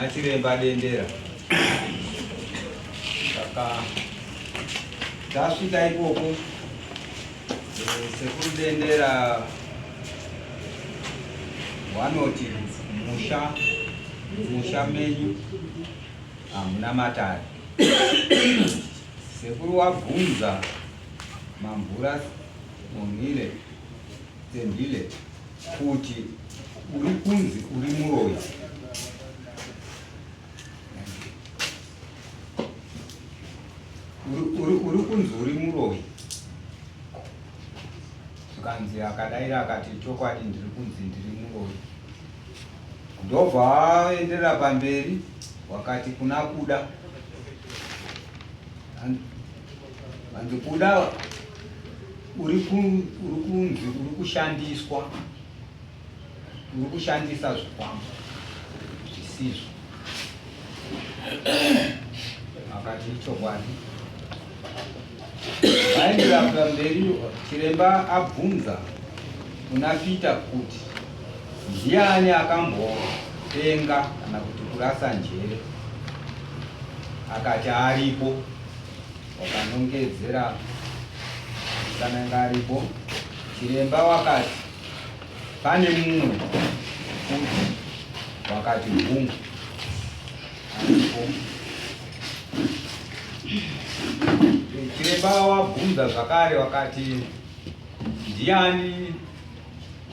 nachiremba dendera. Saka tasvika ikoko sekuru dendera wanoti musha menyu hamuna matare. Sekuru wabvunza mamvura mumhire tembile kuti uri kunzi uri Uroyi. Uri kunzi uri Uroyi. Tukanzi akadaira akati chokwadi ndiri kunzi ndiri Uroyi. Ndobva aenderera pamberi wakati kuna kuda. Anzi kuda uri kunzi uri kushandiswa. Uri kushandisa zvikwama zvisizvo. Akati chokwadi. Vaendera pamberi chiremba abvunza kuna Peter kuti ndiani akambopenga kana kuti kurasa njere. Akati aripo. Wakanongedzera kana aripo. Chiremba wakati pane mumwe kuti wakati hungu aripo. Chiremba wabvunza zvakare wakati ndiani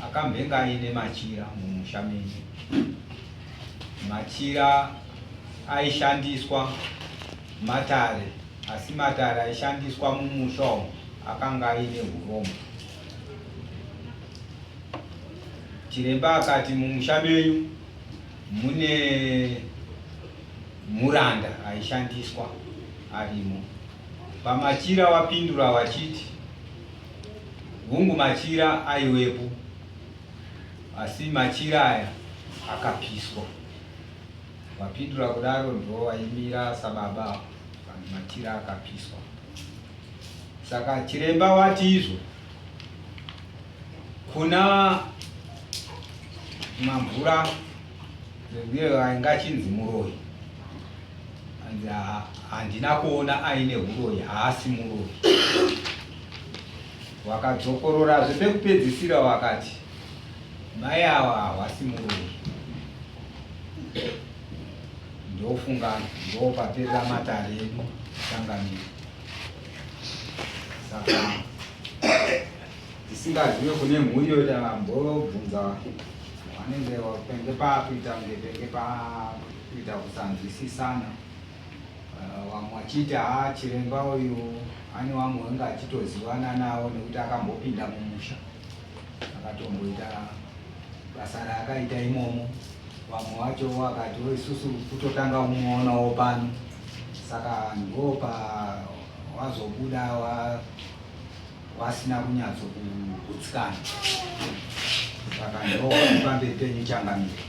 akambenga aine machira mumusha menyu. Machira aishandiswa matare, asi matare aishandiswa mumusha umu akanga aine huromo. Chiremba akati mumusha menyu mune muranda aishandiswa arimo. Pamachira wapindura wachiti hungu machira aiwepo, asi machira aya akapiswa. Wapindura kudaro ndo waimira sababa kana machira akapiswa. Saka chiremba wati izvo kuna mamvura ndiye aingachinzi Uroyi. Anzi handina kuona aine Uroyi, haasi Uroyi. Wakadzokorora zvepekupedzisira wakati mai ava havasi Uroyi. Ndofungana ndopapera matare edu sangamiro. Saka tisingazive kune mhuriyo tambobvunza vanenge penge pakuita kunge penge pakuita kusanzwisisana. Vamwe vachiti chiremba uyu ane vamwe vange achitozivana navo nekuti akambopinda mumusha akatomboita basa raakaita imomo. Vamwe vacho vakati isusu kutotanga kumuonawo pano. Saka ndopa wazobuda wasina kunyatsokugutsikana. Saka ndopa pamberi penyu changamire.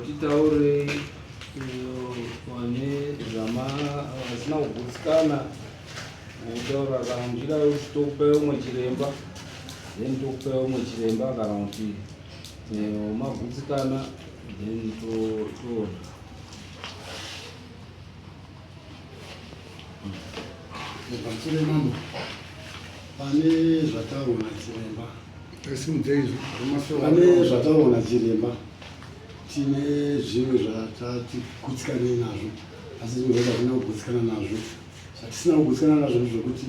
Titaure vane zvama vasina kugutsikana kutaura kana muchida kuti tokupewo umwe chiremba then tokupewo umwe chiremba kana kuti magutsikana then toona. Pamusoro mambo pane zvataona chiremba. Pane zvataona chiremba. Tine zvimwe zvatati kutsikanei nazvo, asi zvimwe zvatasina kugutsikana nazvo. Zvatisina kugutsikana nazvo ndezvekuti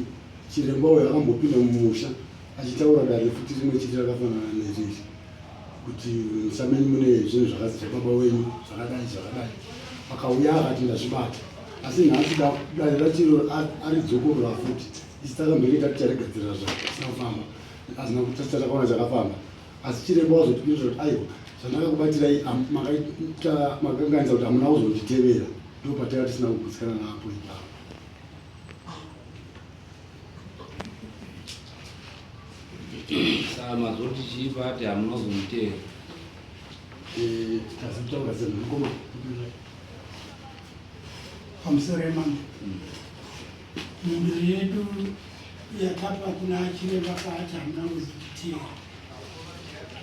chiremba uyu akambopinda mumusha achitaura dare futi rimwe chete rakafanana neriri kuti musha menyu mune zvinhu zvakazi zvababa wenyu zvakadai zvakadai. Akauya akati ndazvibata, asi nhasi dare rachiro ari dzokorora futi. Isi takamboita kuti taregadzira zvisina kufamba, hazina kuti takaona chakafamba. Asi chiremba wazotipindura kuti aiwa zvandakakubatirai makanganisa kuti hamuna kuzonditevera, ndopatanga tisina kugutsikana napo ipapo. Saka mazoti chipa ati hamuna kuzonditevera. Tazitaura semukoma pamusoro emambo. Mhuri yedu yakapa kuna chiremba paati hamuna kuzonditevera.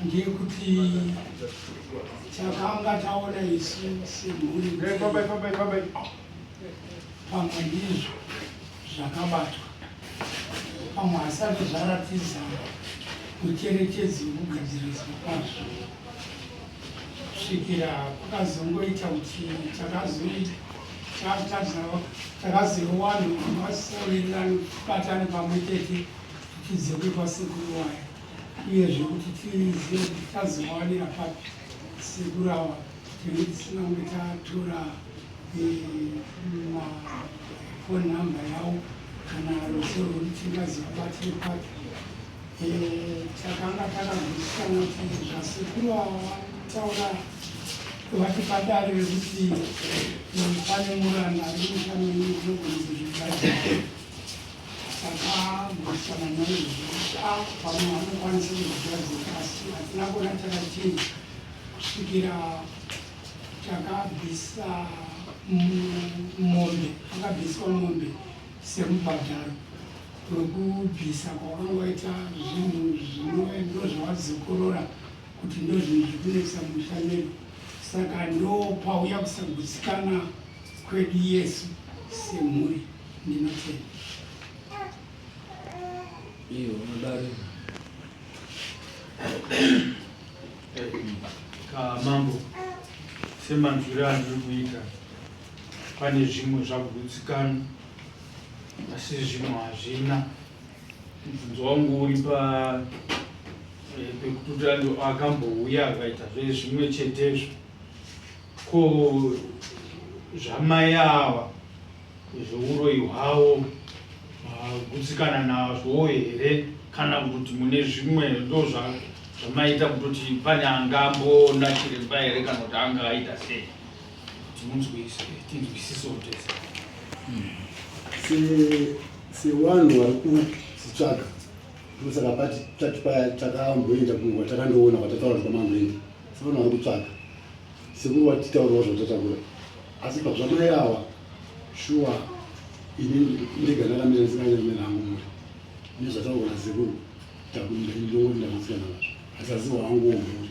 ndeyekuti chakanga taona isu semhuri pamwe ndizvo zvakabatwa, pamwe hasati zvaratidza mucherechedzo wekugadziriswa kwazvo, kusvikira kwakazongoita kuti takaziva vanhu vanosawirirana kubatana pamwe chete tichizive kwasekuru waya, uyezve kuti tizive kuti tazowanira papi sekuru ava, tinenge tisina kunge tatora mafoni namba yavo kana rusoro rwekuti tingaziva kubatire papi. Takanga takagwisana kuti zvasekuru ava vataura vati padare rekuti pane muranda ari mushameni unogona kuzvigadzira, takagwisana naizvozvo pamwe vanokwanisa kuzvigadzira, asi hatina kuona takachinja kusvikira takabvisa mombe, akabviswa mombe semubhadharo wekubvisa kwakangoita zvinhu ndo zvavadzikorora kuti ndo zvinhu zvikunesa mushameni. Saka ndo pauya kusagutsikana kwedu Yesu semhuri. Ndinotenda. Iyo unodari mambo semanzwiro andiri kuita, pane zvimwe zvakugutsikana asi zvimwe hazvina. Mubvunzo wangu uri pekuti ando akambouya akaita zvezvimwe chetezvo, ko zvamai ava zveuroyi hwavo gutsikana nazvo here, kana kuti mune zvimwe ndo zvamaita kutoti pane angambona chiremba here kana kuti anga aita sei? Tinzwisiso tese sevanhu vari kuzvitsvaga, ndosaka pati tati paya takamboenda kungwa takandoona kwatataura kwamangoenda, sevanhu vari kutsvaga sekuru watitaurawo zvatatakura, asi pazvamai ava shuwa ini ndega ndakamira ndisinganyanomena hangu muri nezvataura sekuru ndongoti ndakutsikana nazvo, asi asi wangu muri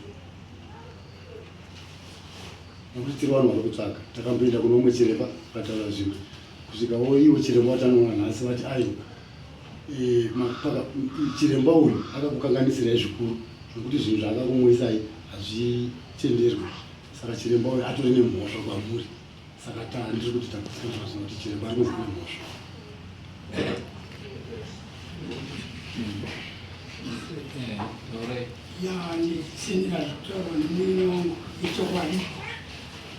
nokuti tiri vanhu vari kutsvaga. Takamboenda kuno umwe chiremba akataura zvimwe, kusvikawo iwo chiremba watanoona nhasi vati aiwa chiremba uyu akakukanganisirai zvikuru zvokuti zvinhu zvaakakumwisai hazvitenderwi, saka chiremba uyu atori nemhosva kwamuri. Saka ndiri kuti takutsikana zvino kuti chiremba ari kunzi nemhosva. Ndichinira zvitaurwa nemumwe wangu ichokwadi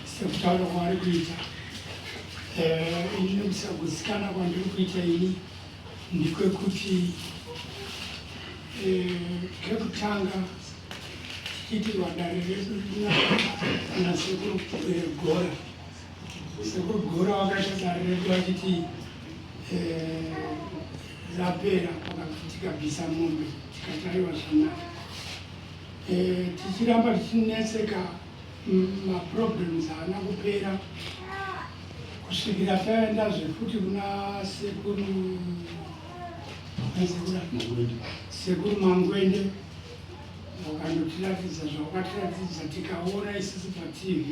sekutaura kwaari kuita. Ini kusagutsikana kwandiri kuita ini ndekwekuti kekutanga tichiitirwa dare redu nasekuru Gora. Sekuru Gora wakaita dare redu achiti rapera tikabvisa mombe tikatariwa zvanaka. Tichiramba tichinetseka, maproblems haana kupera kusvikira taendazve futi kuna sekuru Mangwende, wakandotiratidza zvawakatiratidza, tikaona isusu paTV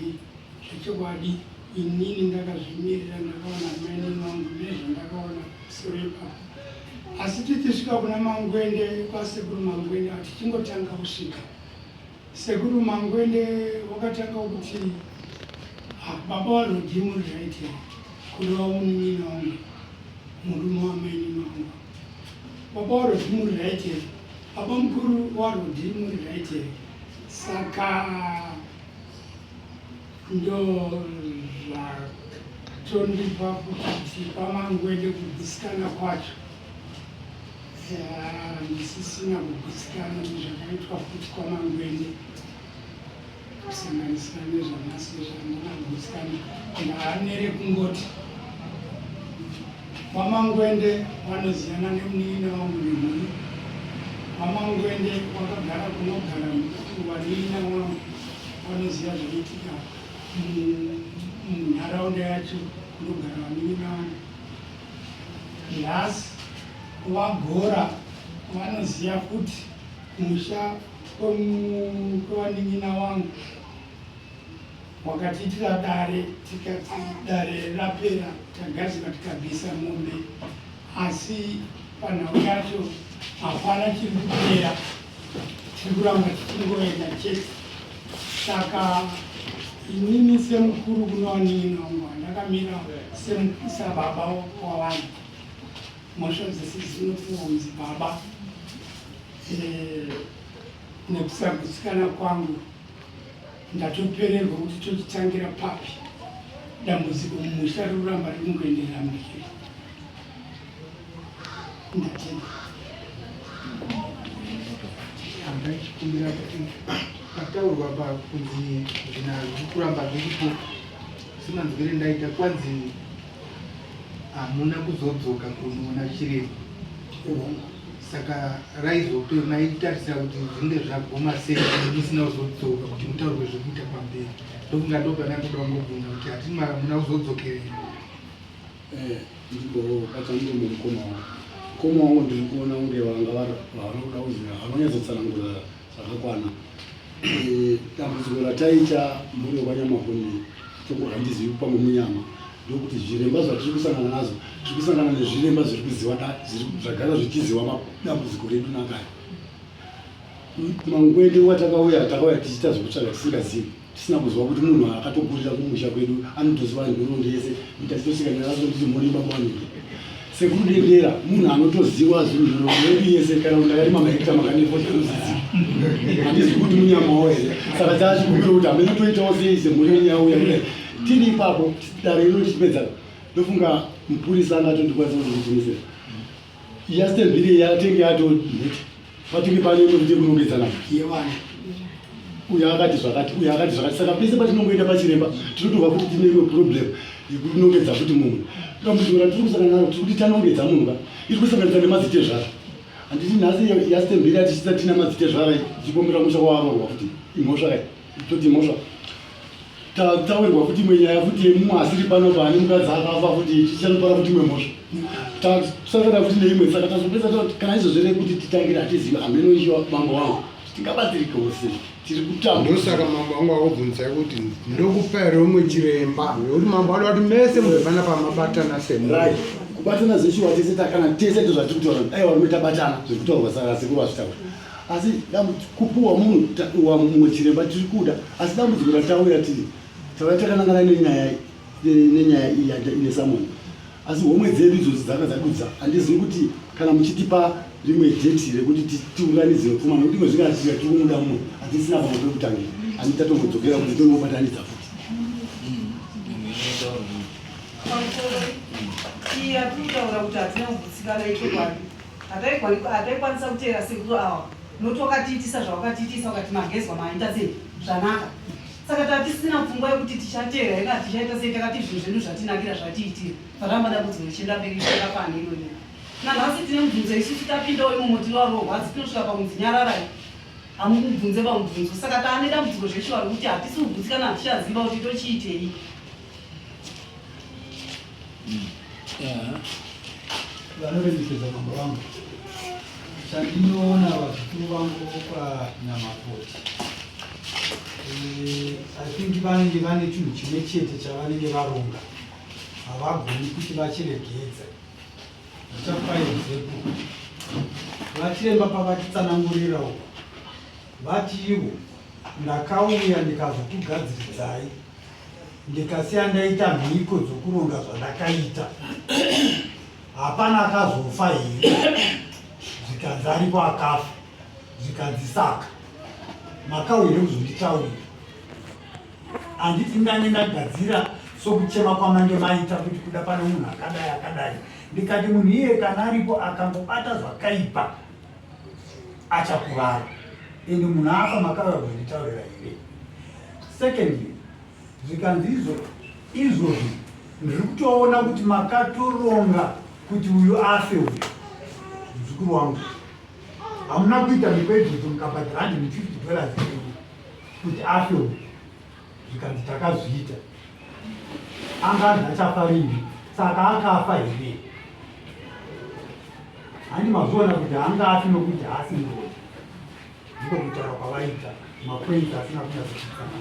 zvechokwadi. Inini ndakazvimirira, ndakaona maini wangu nezvandakaona soro ipapo, asi tichisvika kuna Mangwende, kwasekuru Mangwende tichingotanga kusvika, sekuru Mangwende wakatanga kuti baba waRodhi muri right here, kurova munini wangu, murume wamaini wangu. Baba waRodhi muri right here, baba mukuru waRodhi muri right here. Saka ndo zvatondipa kuti paMangwende kugutsikana kwacho ndisisina kugutsikana nezvakaitwa futi kwaMangwende, kusanganisira nezvanasi zvandakagutsikana. Ndaanere kungoti vaMangwende vanoziyana nemunini wangu nemhuri. vaMangwende wakagara kunogara wanina wangu, vanoziva zvinoitika munharaunda yacho kunogara wanini wangu. Nhasi vaGora vanoziva futi musha kwanin'ina wangu wakatiitira dare, tikati dare rapera tagadzika tikabvisa mombe, asi panhau yacho hapana chiri kupera, tiri kuramba tichingoenda chete. Saka inini semukuru kunowanin'ina wangu ndakamira sababa wavanhu. Mhosva dzese dzinopiwa kunzi baba. Nekusagutsikana kwangu ndatopererwa kuti tochitangira papi. Dambudziko mumusha ruramba ringoenderera mberi. Ndatenda. Ndachikumbira kuti pataurwa pakunzi zvinhu kuramba zviripo semanzwire ndaita kwanzi hamuna kuzodzoka kunoona chiremba. Saka raizopemaitarisira kuti zvinge zvagoma sei musina kuzodzoka kuti mutaurwe zvekuita pamberi. Ndofunga ndo panangoda kungobvunza kuti hatina hamuna kuzodzokerera. Ndiko patambo mukoma wangu ndiri kuona kunge vanga vanoda kuzi havanyadzotsanangura zvakakwana. Dambudziko rataita mhuri wanyamahoni handizivi pamwe munyama ndokuti zviremba zvatiri kusangana nazvo tiri kusangana nezviremba zviri kuziva zvagara zvichiziva madambudziko redu nakare. Mangwende watakauya tichiita zvekutsvaga tisingazivi, tisina kuziva kuti munhu akatokurira kumusha kwedu anotoziva nhoroondo yese itatitosvika nazo kuti muri baba vanhu. Sekuru Dendera munhu anotoziva zvinhu zvedu yese kana kuti akati mamahekita makanefo tinoziziva. Handisi kuti munyamawo here. Saka taachikumbira kuti hamene toitawo sei semhuri yenyu yauya kudai. Tiri ipapo dare inochipedza ndofunga mupurisa angatondikwanisa kuzvichinisa. Yastembire yatenge yatoti patinge pane kuti kunongedzana yevana. Uyo akati zvakati, uyo akati zvakati. Saka pese patinongoenda pachiremba tinotobva kuti tine imwe problem yekunongedza kuti munhu. Dambudziko ratiri kusangana naro tiri kuti tanongedza munhu ka iri kusanganisa nemazite zvara. Handiti nhasi Yastembire tichisa tina mazite zvara tichikombera musha kwavarorwa kuti imhosva kai toti imhosva. Tawirwa kuti imwe nyaya futi mumwe asiri pano pane mukadzi akafa futi tichanopara kuti imwe mhosva. Tasangana futi neimwe saka tazopedza kana izvozvere kuti titangira hatiziva hameno ishiwa mambo wangu tingabatsirikewo sei tiri kutamba. Ndosaka mambo wangu akubvunzai kuti ndokupa here umwe chiremba nekuti mambo anoda kuti mese mubvana pamabatana semuri. Kubatana zeshuwa tese takana tese tozvatiri kutaura aiwa rumwe tabatana zvekutaurwa saka sekuru vazvitaura. Asi kupuwa munhu mumwe chiremba tiri kuda, asi dambudziko ratauya tiri takanangana nenyaya iyi inesa munhu. Asi homwe dzedu idzodzi dzanga dzadudza handizivi kuti kana muchitipa rimwe dheti rekuti tiunganidzire pfuma nokuti imwe zvingatika tiri kumuda munhu hatisina pamwe pekutangira handiti tatombodzokera kuti tongobatanidza futi. Kutaura kuti hatina kugutsikana ichokwadi hataikwanisa kuteera sekuru awa nokuti wakatiitisa zvawakatiitisa ukati magezwa maita sei zvanaka. Saka tatisina pfungwa yekuti tichateera here tichaita sei takati zvinhu zvedu zvatinakira zvatiitira paramba dambudziko richienda mberi richienda panhiro ino. Nanhasi tine mubvunzo isusu tapindawo imomo tinovarorwadzi tinosvika pamudzi nyararai hamubvunze pamubvunzo. Saka taane dambudziko zveshuwa rokuti hatisi kugutsikana hatichaziva kuti tochiitei. Vanoremekedza mambo vangu chandinoona vazukuru vangu panyamakoti, I think vanenge vane chinhu chimwe chete chavanenge varonga havagoni kuti vachiregedza. Ndichakupa example. Vachiremba pavatitsanangurira uko vati ivo ndakauya ndikazokugadziridzai ndikasiya ndaita mhiko dzokuronga zvandakaita hapana akazofa here, zvikanzi aripo akafa, zvikanzi saka makauire kuzonditaurira. Handiti ndange ndagadzira sokuchema kwamange maita kuti kuda pane munhu akadai akadai. Ndikati munhu iye kana aripo akangobata zvakaipa achakuvara, ende munhu afa makauya kuzonditaurira here. Secondly, zvikanzi izvozvi ndiri kutoona kuti makatoronga kuti uyu afe uyu. Muzukuru wangu hamuna kuita mipedzeto mukabhadhira $150 kuti afe uyu. Zvikanzi takazviita anganzi achafariri, saka akafa here. Handi mazviona kuti haangafi nokuti haasi ndori. ndiko kutaura kwavaita makwenzi asina kunyatsokutsana.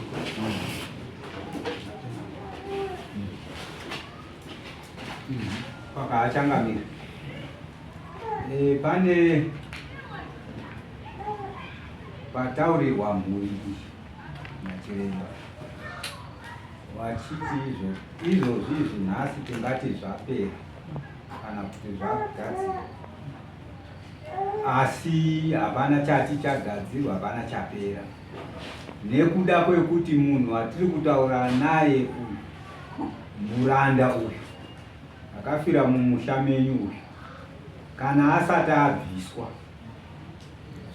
Pakachangamira pane pataurirwa mhuri nachiremba vachiti izvozvi nhasi tingati zvapera kana kuti zvagadzirwa, asi hapana chati chagadzirwa, hapana chapera, nekuda kwekuti munhu watiri kutaura naye uyu muranda uyu akafira mumusha menyu uyu, kana asati abviswa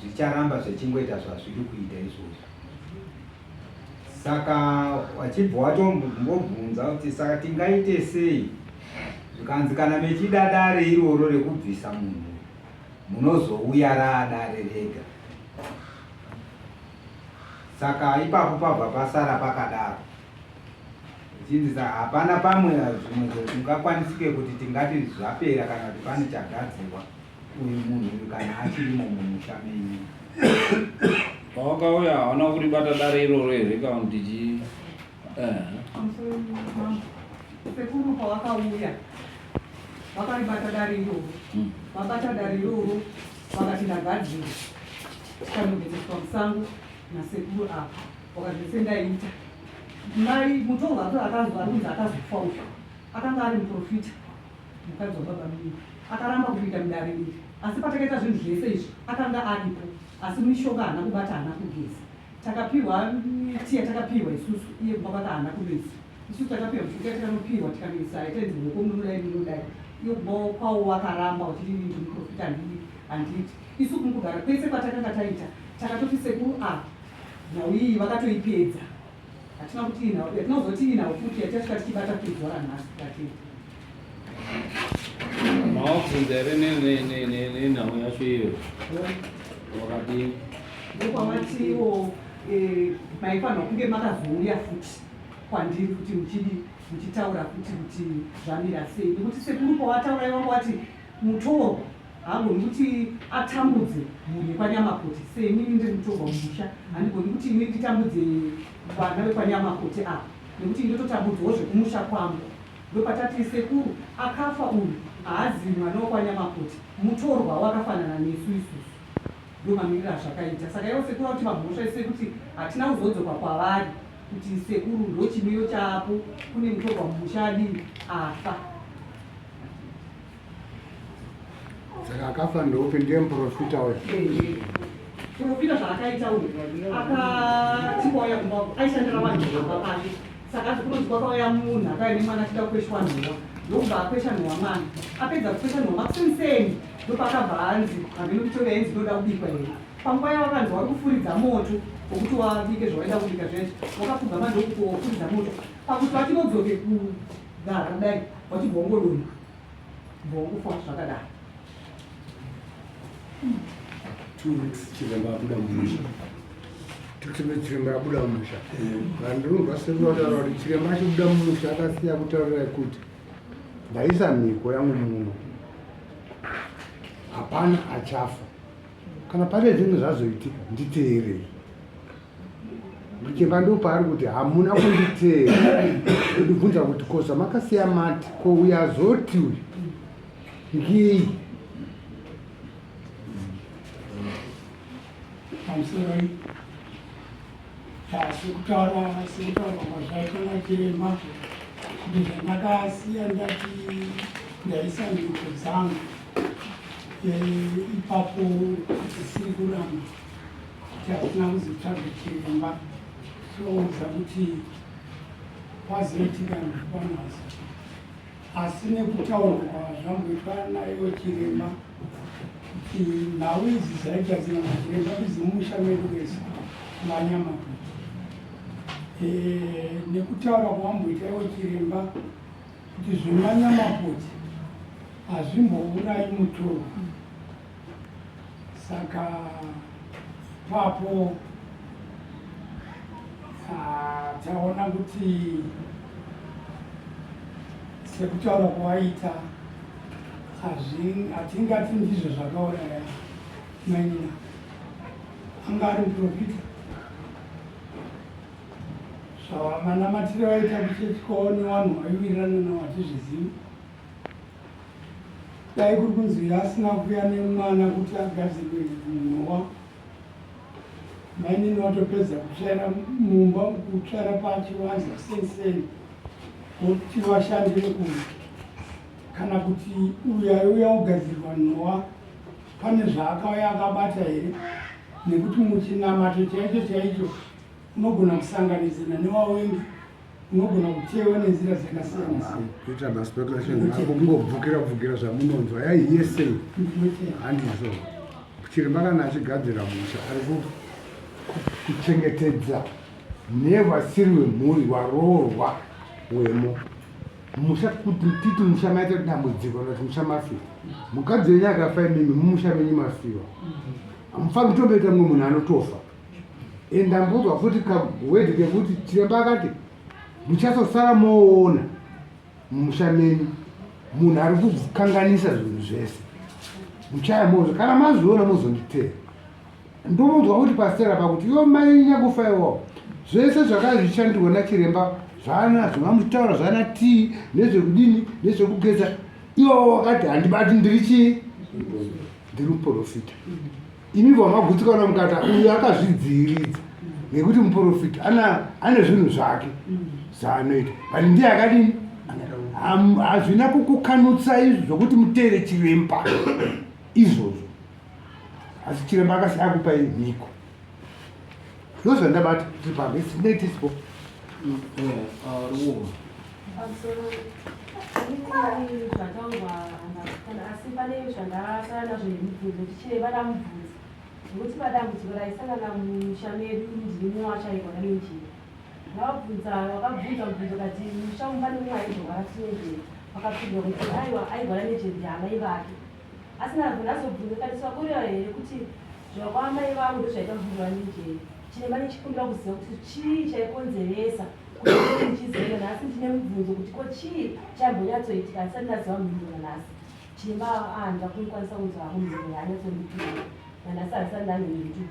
zvicharamba zvichingoita zvazviri kuita izvozvo. Saka wachibva watombobvunza kuti saka tingaite sei, zvikanzi kana mechida dare iroro rekubvisa munhu munozouya raadare rega. Saka ipapo pabva pasara pakadaro ichinzi hapana pamwe zvimwe zvingakwanisike kuti tingati zvapera kana kuti pane chagadzirwa uyu munhu uyu kana achirimo mumusha menyu. Pawakauya hawana kuribata dare iroro here kana kuti sekuru pawakauya vakaribata dare iroro, vabata dare iroro vakati ndagadzira tikanobveseswa musango nasekuru apa wakati sendaita mai mutorwa akazwa runzi akazofa uyu akanga ari muprofita mukadzi wababa mii akaramba kuita mudare iri, asi patakaita zvinhu zvese izvi akanga aripo, asi mishonga haana kubata, haana kugeza. Takapiwa tiya takapiwa isusu iye kubaba haana kugeza. Isusu takapiwa mishonga tikanopiwa tikanoisa itenzi ruoko munodai munodai, iyo kubaba kwawo wakaramba uchiti ndi muprofita handiti. Isu kumugara kwese kwatakanga taita takatoti sekuru nhauyi vakatoipedza. Hatina kuti yatinozoti inawo futi yatasvika tichibata pedza ranhasi tateta. mawabvunza here nenhamo yacho iyo wakati ndokwamatiwo maifanirwa kunge makazouya futi kwandiri kuti muchitaura futi kuti zvamira sei, nekuti sekuru pawataura ivangu wati mutorwa hagoni kuti atambudze mhuri yekwanyamakoti semi ndiri mutorwa mumusha, handigoni kuti ini nditambudze vana vekwanyamakoti apa, nekuti ndototambudzawo zvekumusha kwangu. Ndopatati sekuru akafa uyu haazivi mwana wekwanyamakoti, mutorwa wakafanana nesu isusu, ndomamirira zvakaita. Saka ivo sekuru kuti mabhosva ese kuti hatina kuzodzoka kwavari kuti sekuru ndo chimiro chaapo, kune mutorwa mumusha adii afa. Saka akafa ndope ndiye muprofita we. Profita zvaakaita uyu akatiwauya kumba aishandira vanhu zvamba pake. Saka kunonzi kwakauya munhu akauya nemwana achida kukweshwa nhova, ndokubva akwesha nhova mwana. Apedza kukwesha nhova kusemuseni ndopakabva anzi hamene kutora henzi ndoda kubikwa here. Panguva yavakanzi wari kufuridza moto wokuti wabike zvawaida kubika zveshe, wakapfugama ndokufuridza moto. Pakuti vatinodzoke kugara kudai wachibvongodonha mbongofa zvakadaro. 2 weeks chiremba abuda mumusha. Chiremba abuda mumusha. Vandinobva sekutaura kuti chiremba achibuda mumusha akasiya kutaurira kuti ndaisa mhiko yangu muno, hapana achafa. Kana pane zvinhu zvazoitika nditeerei. Ndichimba ndopaari kuti hamuna kunditeera. Ndibvunza kuti koza makasiya mati ko uyo azoti uyu ngei. pamusoro sekutaura kwazvaita nachirema kuti zvandakasiya ndati ndaisa mhiko dzangu ipapo dzisiri kuramba kuti hatina kuzotsvaga chiremba soudza kuti kwazoitika nezvikwanasi, asi nekutaurwa zvamboitwa naiwo chiremba kuti nhau idzi dzaigadzira machiremba idzimusha medu wese vanyamakoti, nekutaura kwamboita iwo chiremba kuti zvemanyamakoti hazvimbourai mutorwa. Saka ipapo taona kuti sekutaura kwawaita hatingati ndizvo zvakauraya manyina. anga ari muprofita manamatiro aita kuchechi kwaone vanhu vaiwirirana nawo hatizvizivi. dai kuri kunzi asina kuuya nemwana kuti agadzirwe nhova, mainini watopedza kutsvaira mumba, kutsvaira pachivanza senseni kuti vashandire kunhu. Kana kuti uyo aiuya kugadzirwa nhova pane zvaakauya akabata here, nekuti muchinamato chaicho chaicho unogona kusanganisira newawengi, unogona kutewa nenzira dzakasiyana siyana. kuita maspekulation ako kungobvukira zvamunonzwa yai yesei handizvo. Chiremba kana achigadzira musha ari kuchengetedza nevasiri wemhuri waroorwa wemo musha, kuti titi musha maita dambudziko kuti musha mafiwa. Mukadzi wenyu akafa imimi mumusha menyu mafiwa, hamufani kutomboita mumwe munhu anotofa. Ndambodzwa futi kawedhi kekuti chiremba akati muchazosara moona mumusha menyu munhu ari kukanganisa zvinhu zvese, muchaya mozvo, kana mazviona mozonditeera. Ndomonzwa kuti pasera pakuti ivo mai nyakufa iwawo zvese zvakazvishandirwa nachiremba zvaanazvo, mamutaura zvana tii nezvekudini nezvekugeza, ivo wakati handibati ndiri chii, ndiri muprofita. Imi vamagutsikana mukati uyu akazvidziiridza ngekuti muprofita ane zvinhu zvake zvaanoita, bati ndiye akadini, hazvina kukukanutsa izvo zvokuti muteere chiremba izvozvo, asi chiremba akasiya kupai mhiko. Ndozvandabati kuti pamesinaitisipo asi pane zvandakasara nazvo nemubvunzo kuti chiremba ndamubvunza nokuti padambudziko raisangana musha medu ndiri muwachaigwa nenjira. Ndavabvunza, wakabvunza mubvunzo kati musha mupane mumwe aizogara tinejeri, wakapindwa kuti aiwa aigara nejeri ndiamai vake. Asi nabvo ndazobvunza kati swakurira here kuti zvakwamai vangu ndozvaita mubvunzo nejeri. Chiremba ndichikumbira kuziva kuti chii chaikonzeresa kuti ndichiziva nhasi ndine mubvunzo kuti ko chii chaimbonyatsoitika asati ndaziva mubvunzo nhasi. Chiremba ndakukwanisa kunzwa mubvunzo yaanyatsondipinda nanhasi asati ndane mindu.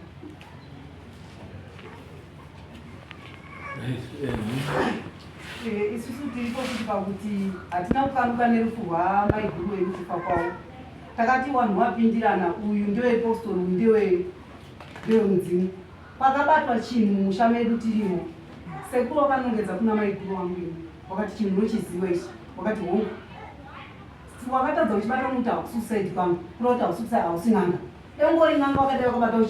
Isusu tiripo kuti pakuti hatina kukanuka nerufu rwamaiguru wedu kufa kwavo. Takati vanhu vapindirana, uyu ndewepostori, uyu ndewemudzimu. Pakabatwa chinhu mumusha medu tirimo, sekuru wakanongedza kuna maiguru wangu ino, wakati chinhu unochiziva ichi, wakati hongu wakatadza uchibata muti haususaidi kwangu, kuda kuti haususaidi hausin'anga. Engori n'anga wakadai wakabatawo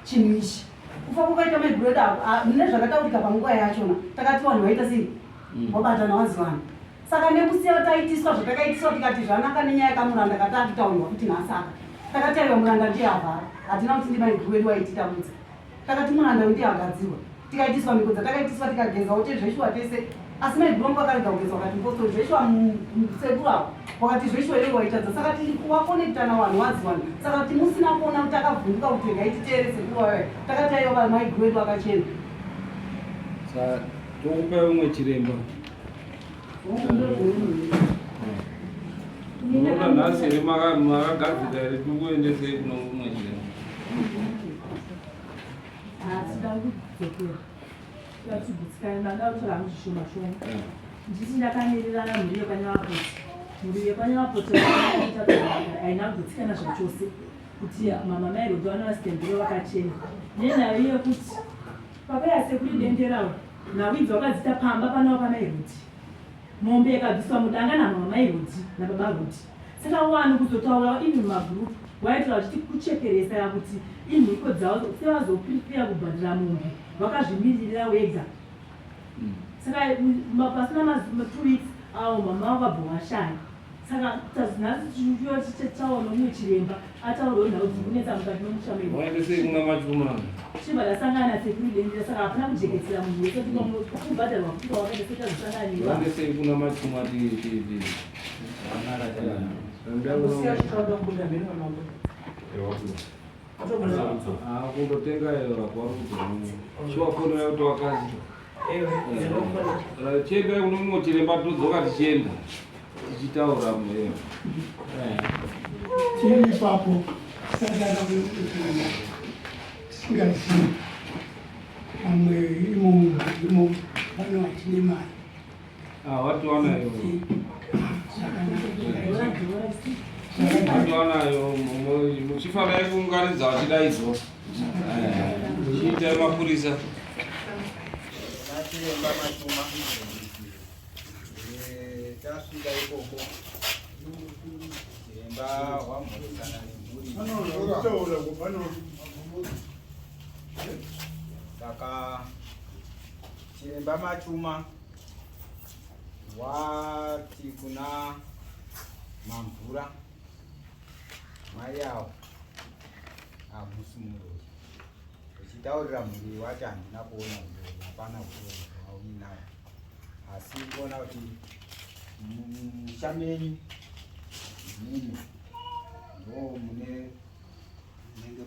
chinhu ichi. Kufa kukaita maiguru edu nezvakatautika panguva yachona, takati vanhu vaita sei, wabatana wazivana. Saka nekusiya taitiswa zvatakaitiswa tikati zvanaka nenyaya yakamuranda katataurwa kuti nhasaka. Takati aiwa muranda ndiye avhara, hatina kuti ndi maiguru edu aititambudza. Takati muranda ndiye agadzirwa, tikaitiswa miko dzatakaitiswa tikagezawo tezveshuwa tese. Asi maiguru wangu akarega kugeza wakati postori zveshuwa sekuru avo, wakati zveshuwa iwe waitadza. Saka wakonekta navanhu waziwana. Saka kuti musina kuona kuti takavhunduka kuti regai titeere sekuru wayo, takati aiwa maiguru edu akachena. Saka tokupa umwe chiremba. Unoda nhasi here makagadzika here tikuendesei kuno umwe chiremba. Nditi ndakamirira mhuri yepanyavapoti. Mhuri yepanyavapoti haina kugutsikana zvachose kuti mama mairodhi vanovasitembero vakachena. Nenyaya yekuti pakaya sekuri denderawo nawidzi wakadzita pamba panawo pamairodhi. Mombe yakabviswa mudanga namama mairodhi nababa rodhi. Saka wani kuzotaura imi mumagrupu waitira vachitikuchekeresa kuti imhiko dzavo sevazopiripira kubhadhira mombe vakazvimirira wega. Saka pasina 2 weeks avo mama vakabva vashaya. Saka nhasi taona umwe chiremba ataurawo nhau kuti kunetsa mukati memusha medu. Waendesei kuna Vazoone? Chibva ndasangana sekuru dendera, saka hapana kujeketsera munhu wese kubhadharwa kuti wakaita sechazosangana newa. Waendesei kuna Vazoone kundotenga chiwafonera kuti wakazi chenda kuno mumwe chiremba todzoka tichienda tichitaura tiri ipapo singazivi vamwe imo vano vatine mari watu wanayo muchifanira kuunganidza vachidaidzwa chiita mapurisa Vachiremba Machuma tasvika ikoko chiremba wamhoresana nemhuri saka chiremba Machuma wati kuna Mamvura mai avo hamusi Muroyi uchitaurira mhuri wati handina kuona Uroyi, hapana Uroyi hauinayo, asi kuona kuti musha menyu mimi ndo munenge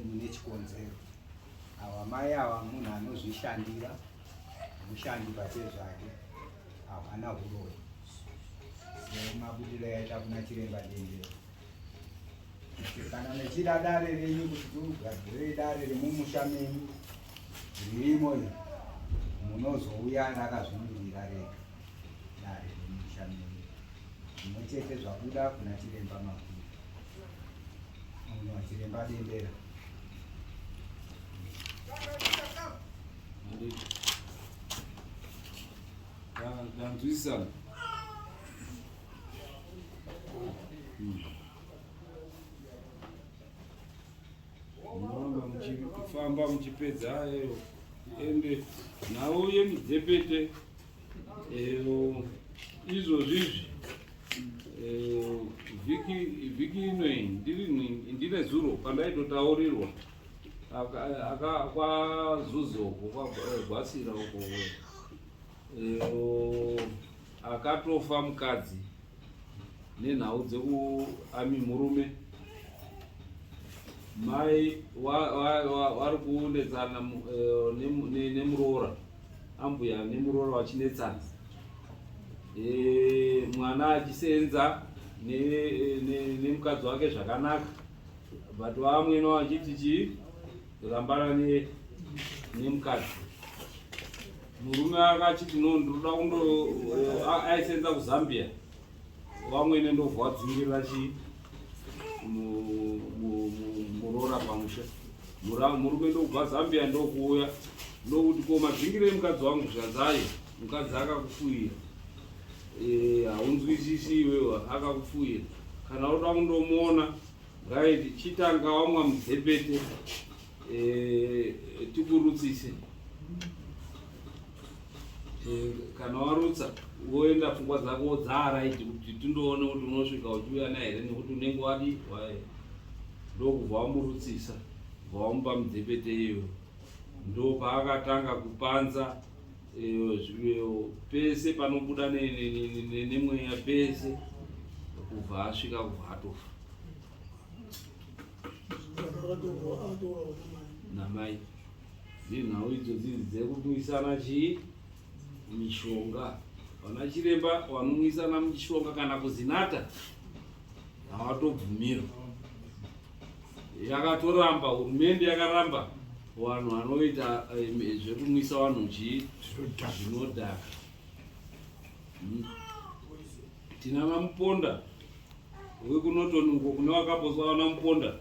mune chikonzero. Ava mai ava munhu anozvishandira, mushandi pachezvake, havana Uroyi. Semabudiro yaita kuna chiremba dendere kana nechida dare renyu kuti tigadzire dare remumusha menyu ririmo iri, munozouya nakazvimirira rega dare remumusha menyu zvimwe chete zvabuda kuna chiremba makuru, munhu wachiremba dendera. ndanzwisisana munoramba muchifamba muchipedza ayo ende nauye Mudzepete izvozvizvi vhiki inoi ndine zuro pandaitotaurirwa kwazuzoko kwagwasira uko akatofa mukadzi nenhau dzekuami murume, mai wari kuunetsana nemuroora, ambuya nemuroora wachinetsana, mwana achisenza nemukadzi wake zvakanaka, but vamwene vachiti chii rambana nemukadzi. Murume akachiti no ndoda kundo aisenza kuZambia, vamwene ndobva vadzingirira chii muroora pamusha. Murume ndobva Zambia ndokuuya ndokuti ko madzingire mukadzi wangu zvanzayo, mukadzi akakufuyira, haunzwisisi iwewe, akakufuyira, kana uda kundomuona ngaiti chitanga wamwa Mudzepete tikurutsise, kana warutsa woenda pfungwa dzako dzaaraiti kuti tindoone kuti unosvika uchiuya naye here, nekuti unenge wadi ndokubva wamurutsisa bva wamupa Mudzepete iyeyo. Ndo paakatanga kupanza pese panobuda nemweya pese, kubva asvika kubva atofa namai. Dzinhau idzodzi dzekumwisana chii mishonga, vana chiremba vanomwisana mishonga kana kuzinata havatobvumirwa. Yakatoramba, hurumende yakaramba vanhu vanoita zvekumwisa vanhu chii zvinodhaka. Tina vamuponda wekunotonuko kune vakaposwa vana muponda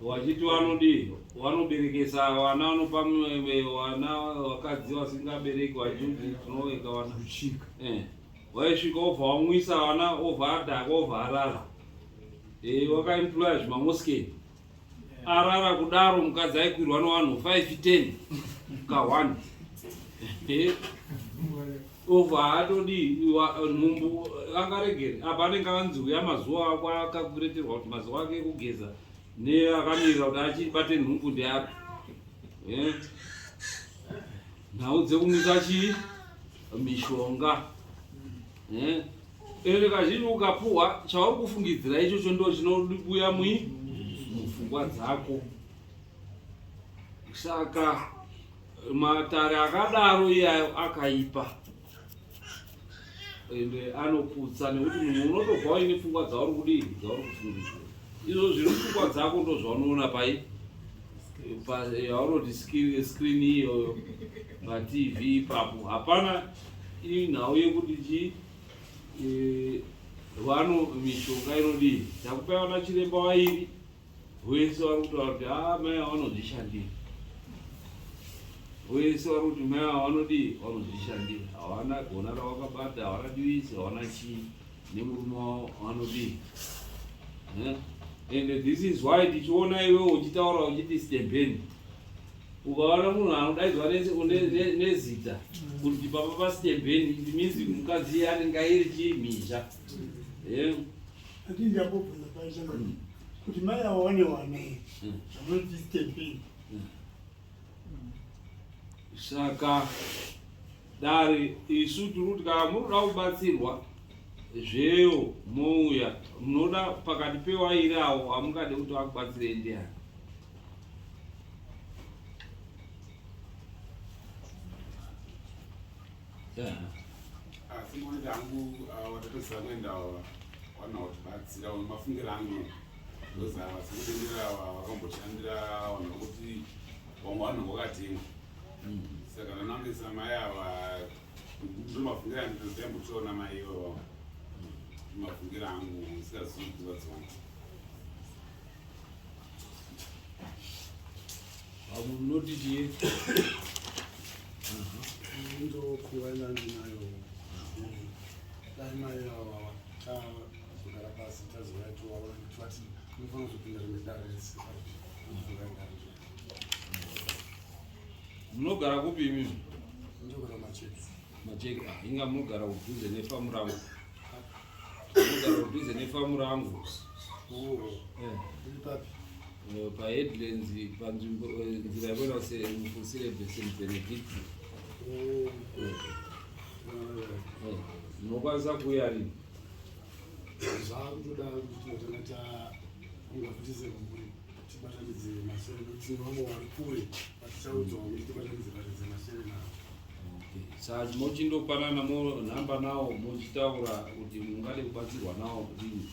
wachiti vanodii vanoberekesa vana vanopa vana vakadzi vasingabereki vazhinji tinoveka vana vaisvika obva wamwisa vana obva adhaka obva arara, wakaemploya zvimamoskeni arara kudaro, mukadzi aikwirwa nevanhu 5-10 ka1 obva atodii nhumbu angaregere apa anenge anziuya mazuva ako akakureterwa kuti mazuva ake ekugeza neakamirira kuti achibate nhumbu ndeapi. Nhau dzekumwisa chii mishonga, ende kazhinji ukapuhwa chauri kufungidzira ichocho ndo chinobuya mupfungwa dzako. Saka matare akadaro iyayo akaipa ende anoputsa, nekuti munhu unotobva uine pfungwa dzauri kudii dzauri kufungidzira. Izvo zviri mupfungwa dzako ndo zvaunoona pai yaunoti screen iyoyo paTV ipapo hapana inhau yekuti chii vano mishonga inodii takupaiwa nachiremba wairi wese vari kutaura kuti mai havanozvishandira wese vari kuti mai havanodii vanozvishandira havana gona ravakabata havana divisi havana chii nemurume wavo vanodii and this is why tichiona iwe uchitaura uchiti stembeni ukaona munhu anodaidzwa nezita kuti papa pastembeni it means mukadzi iye anenge iri chii mhizha atinjambobvunza paisha kuti mai awane wanei zvanoti stembeni saka dare isu tiri kuti kana munoda kubatsirwa zveyo mouya munoda pakati pewairi avo hamungade kuti vakubatsirei ndiani asi moni dangu watatosira kuenda wana kutibatsira mafungira angu ndozava sikutendera vakamboshandira vanhu vokuti vamwe vanhu vakatenga saka nanangesira mai ava ndomafungira anditozoyambochiona mai ivo mafungira angu sikazivi kuti vatsona vamwe munoti chii ndokuvaina ndinayo dai mai ava tazogara pasi tazovaitwati unofanira kuzopinda rimwe dare rese munogara kupi imimi ndogara macheki macheki inga munogara kudhuze nefamu rangu munogara kudhuze nefamu rangu iri papi paheadlands panzvimbo nzira yakwenda semusire St Benedict munokwanisa kuuya rini zvakutoda kuti tinotanga taungafutise tibatanidze masere nokuti vamwe vari kure vatichaudzwa kuti tibatanidze batidze masere navo saka mochindopanana nhamba nawo mochitaura kuti mungade kubatsirwa nawo kudini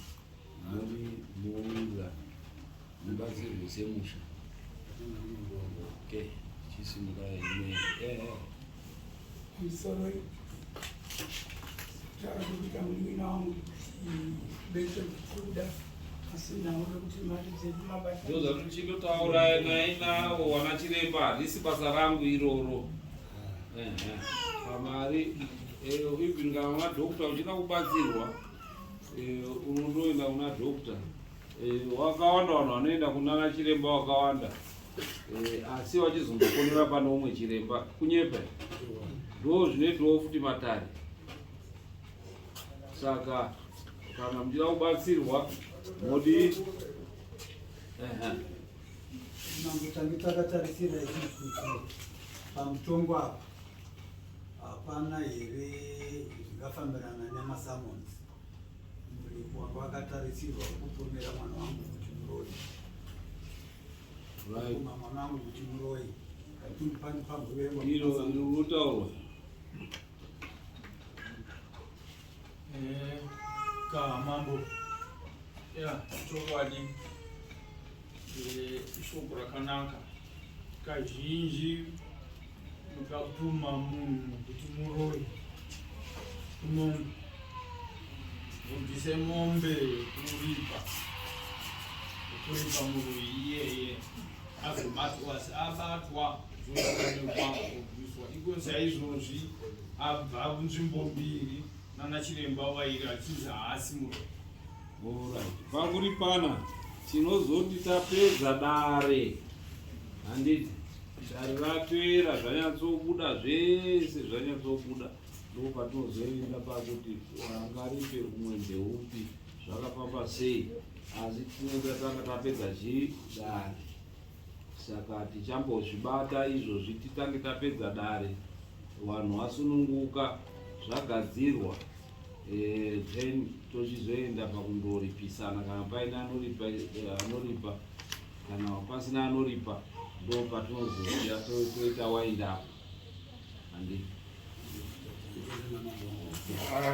moira mubatsirwe semusha okay chisimuka ine musoro takuita mulina wangu bese kuda asina uri kuti mari dzedu mabasa ndoza kuti chindotaura nainavo wana chiremba handisi basa rangu iroro pamari even kana una dhokta uchida kubatsirwa unondoenda kuna dhokta wakawanda vanhu vanoenda kunana chiremba wakawanda asi vachizongokonera pane umwe chiremba kunyepa ndo zvinoitwawo futi matare saka kana muchida kubatsirwa modi nangotange takatarisira ichikuti pamutongo apa hapana here zvingafambirana nemasamons muripo wanga wakatarisirwa kupomera mwana wangu kuti muroyi kuma mwana wangu kuti muroyi katipani pambuverwa iro unotaurwa kahamambo ya chokwadi ishoko rakanaka kazhinji mukatuma munhu kuti muroyi bvise mombe kuripa muroyi iyeye abatwa zoonekwa obviswa iko saizvozvi abva kunzvimbo mbiri nana chiremba wairi achizi haasi muroyi pakuri pana tinozoti tapedza dare handiti dare rapera zvanyatsobuda zvese zvanyatsobuda ndo patinozoenda pakuti wanga ripe umwe ndeupi zvakafamba sei asi tinenge tanga tapedza dare saka tichambozvibata izvozvi titange tapedza dare vanhu vasununguka zvagadzirwa then tochizoenda pakundoripisana kana paine anoripa kana pasina anoripa ndo patinozoya toita wind up handi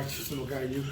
chisimukanyu